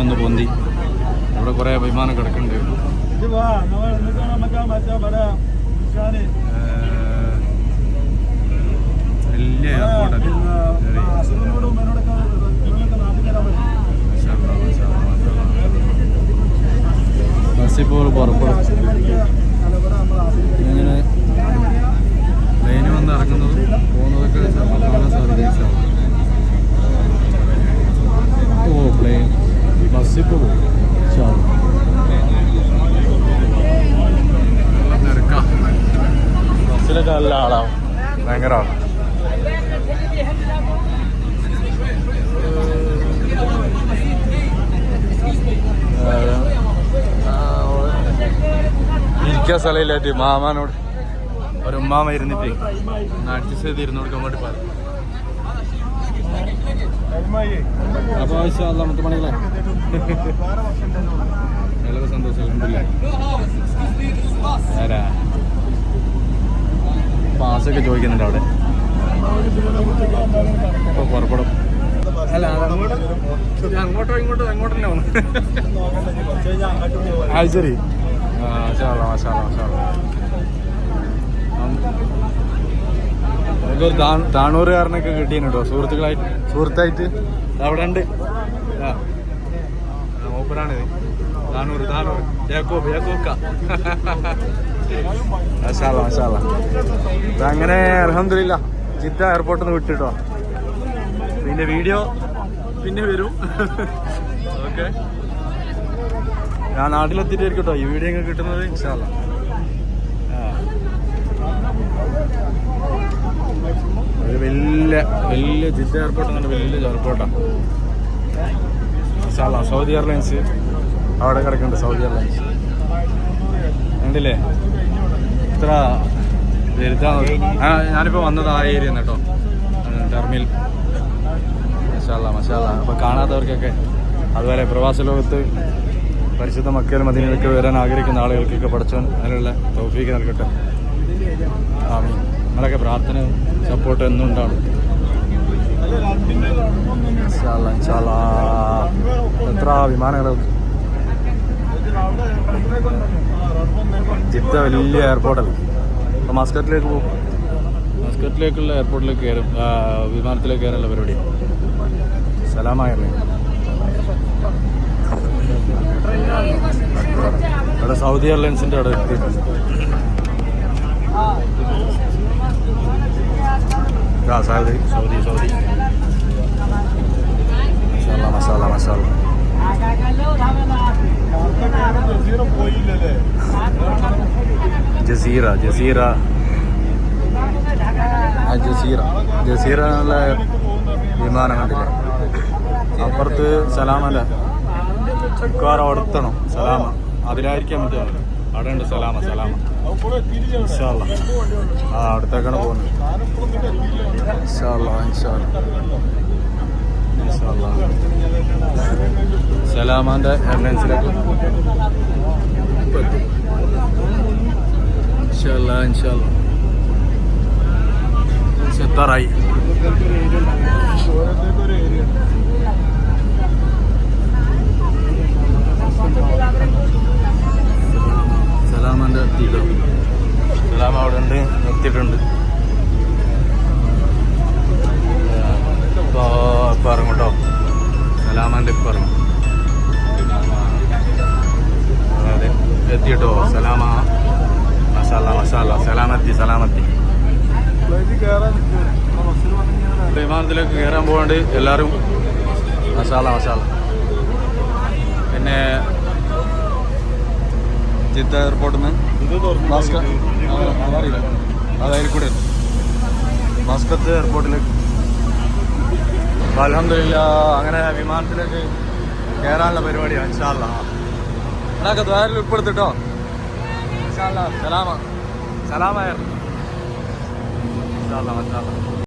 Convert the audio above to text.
ഒന്ന് പൊന്തി. ഇവിടെ കുറേ വിമാനം കിടക്കുന്നുണ്ട്. വലിയ എയർപോർട്ടൊക്കെ. ബസ്സിപ്പോൾ പുറപ്പെടും. ഇങ്ങനെ പ്ലെയിന് വന്ന് ഇറങ്ങുന്നതും പോകുന്നതൊക്കെ കാണാൻ സാധിക്കും. ഓ പ്ലെയിൻ ബസ്സിപ്പോൾ പോകും. ബസ്സിലൊക്കെ നല്ല ആളാവും, ഭയങ്കര ആളാണ്. ഇരിക്കാൻ സ്ഥലമില്ലായിട്ട് മാമാനോട് ഒരു ഉമ്മാമ ഇരുന്നിട്ട് അഡ്ജസ്റ്റ് ചെയ്ത് ഇരുന്ന് കൊടുക്കാൻ വേണ്ടി പറഞ്ഞു. അപ്പോൾ ആവശ്യം മൊത്തം പണികളെ വളരെ സന്തോഷമില്ല. ആരാ പാസൊക്കെ ചോദിക്കുന്നുണ്ട് അവിടെ. ഇപ്പോൾ പുറപ്പെടും. അല്ല അങ്ങോട്ടോ ഇങ്ങോട്ടോ അങ്ങോട്ട് തന്നെ വന്നു. അത് ശരി. എനിക്കൊരു താണൂറുകാരനൊക്കെ കിട്ടീന് കേട്ടോ, സുഹൃത്തായിട്ട് അവിടെ ഉണ്ട്. മൂപ്പരാണിത്. താണൂർ അങ്ങനെ അൽഹംദുലില്ലാ ജിദ്ദ എയർപോർട്ടിൽ നിന്ന് വിട്ടിട്ടോ. പിന്നെ വീഡിയോ പിന്നെ വരും. ഓക്കെ, ഞാൻ നാട്ടിലെത്തിയിട്ടായിരിക്കും കേട്ടോ ഈ വീഡിയോ ഒക്കെ കിട്ടുന്നത് ഇൻഷാ അല്ലാ. ഒരു വലിയ ജിദ്ദ എയർപോർട്ട് എന്ന് പറഞ്ഞാൽ വലിയ എയർപോർട്ടാണ്. ഇൻഷാ അല്ലാ സൗദി എയർലൈൻസ് അവിടെ കിടക്കുന്നുണ്ട്. സൗദി എയർലൈൻസ് ഉണ്ടല്ലേ, ഇത്ര വലുതാണ്. ഞാനിപ്പോൾ വന്നത് ആ ഏരിയ കേട്ടോ, ടെർമിൽ. മഷാല്ലാ മഷാല്ലാ. അപ്പോൾ കാണാത്തവർക്കൊക്കെ, അതുപോലെ പ്രവാസ ലോകത്ത് പരിശുദ്ധ മക്കയിലും മദീനയിലൊക്കെ വരാൻ ആഗ്രഹിക്കുന്ന ആളുകൾക്കൊക്കെ പഠിച്ചവൻ അതിനുള്ള തൗഫീക്ക് നൽകട്ടെ. ആമീൻ. നമ്മളൊക്കെ പ്രാർത്ഥന സപ്പോർട്ട് എന്നും ഉണ്ടാവും. എത്ര വിമാനങ്ങൾ. ജിദ്ദ വലിയ എയർപോർട്ടല്ലേ. അപ്പോൾ മസ്കറ്റിലേക്ക് പോകും. മസ്കറ്റിലേക്കുള്ള എയർപോർട്ടിലേക്ക് കയറും, വിമാനത്തിലേക്ക് കയറാനുള്ള പരിപാടി. സലാമായിരുന്നു അവിടെ സൗദി എയർലൈൻസിൻ്റെ അവിടെ എത്തിയിട്ടുണ്ട്. സൗദി മസാല മസാല. ജസീറ എന്നുള്ള വിമാനം കണ്ടില്ലേ. അപ്പുറത്ത് സലാമല്ല, മിക്കവാറും അടുത്തണം സലാമ. അതിലായിരിക്കാൻ പറ്റുക. അവിടെ ഉണ്ട് സലാമ. ഇൻഷാ അല്ലാ അടുത്തേക്കാണ് പോകുന്നത്. ഇൻഷാ അല്ലാ സലാമാൻ്റെ എയർലൈൻസിലേക്ക് ഇൻഷാ അല്ലാ സെത്താറായി. സലാമാൻ്റെ എത്തിയിട്ടോ. സലാമ അവിടെ ഉണ്ട്, എത്തിയിട്ടുണ്ട്. ഇപ്പോൾ ഇറങ്ങും കേട്ടോ. സലാമാൻ്റെ ഇപ്പം ഇറങ്ങും. അതെ എത്തിയിട്ടോ സലാമ. മസാല സലാമത്തി. വിമാനത്തിലേക്ക് കയറാൻ പോകാണ്ട് എല്ലാവരും മസാല. പിന്നെ ജിദ്ദ എയർപോർട്ടിൽ നിന്ന് അറിയില്ല, അതായത് കൂടെ മസ്കത്ത് എയർപോർട്ടിലേക്ക്. അൽഹംദുലില്ലാ അങ്ങനെ വിമാനത്തിലേക്ക് കയറാനുള്ള പരിപാടിയാണ്. ഇൻഷാ അല്ലാ എന്നൊക്കെ ദ്വാരയിൽ ഉൾപ്പെടുത്തിട്ടോ. ഇൻഷാ അല്ലാ സലാമായിരുന്നു. ഇൻഷാ അല്ലാ.